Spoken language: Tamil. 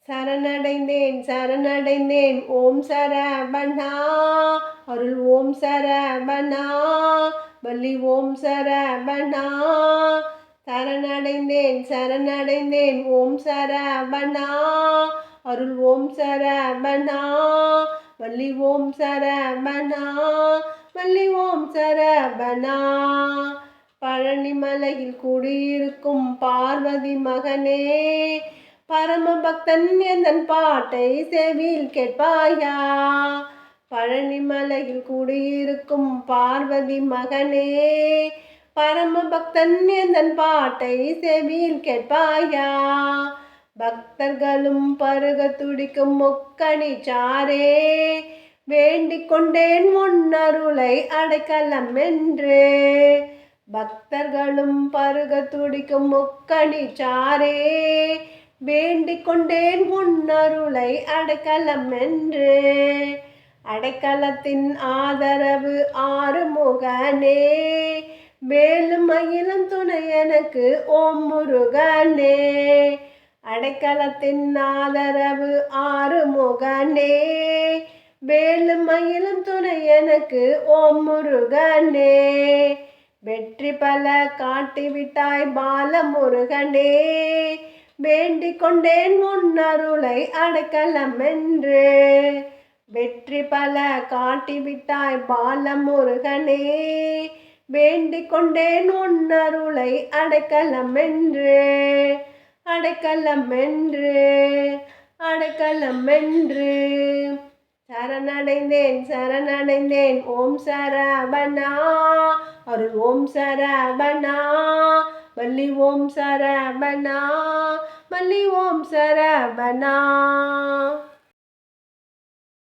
சரணடைந்தேன் சரணடைந்தேன் ஓம் சரவணா அருள் ஓம் சரவணா வள்ளி ஓம் சரவணா சரணடைந்தேன் சரணடைந்தேன் ஓம் சரவணா அருள் ஓம் சரவணா வள்ளி ஓம் சரவணா வள்ளி ஓம் சரவணா பழனிமலையில் குடியிருக்கும் பார்வதி மகனே பரமபக்தன் எந்தன் பாட்டை செவியில் கேட்பாயா. பழனிமலையில் குடியிருக்கும் பார்வதி மகனே பரமபக்தன் எந்தன் பாட்டை செவியில் கேட்பாயா. பக்தர்களும் பருக துடிக்கும் முக்கணி சாரே வேண்டிக் கொண்டேன் உன்னருளை அடைக்கலம் என்று. பக்தர்களும் பருக துடிக்கும் முக்கணி சாரே வேண்டிக் கொண்டேன் உன்னருளை அடைக்கலம் என்று. அடைக்கலத்தின் ஆதரவு ஆறுமுகனே வேலும் மயிலும் துணை எனக்கு ஓம் முருகனே. அடைக்கலத்தின் ஆதரவு ஆறுமுகனே வேலும் மயிலும் துணை எனக்கு ஓம் முருகனே. வெற்றி பல காட்டிவிட்டாய் பாலமுருகனே வேண்டிக் கொண்டேன் உன்னருளை அடைக்கலம் என்று. வெற்றி பல காட்டிவிட்டாய் பாலமுருகனே வேண்டிக் கொண்டேன் உன்னருளை அடைக்கலம் என்று. அடைக்கலம் என்று அடைக்கலம் என்று. சரணடைந்தேன் சரணடைந்தேன் ஓம் சரவணா அருள் ஓம் சரவணா வள்ளி ஓம் சரவணா வள்ளி ஓம் சரவணா.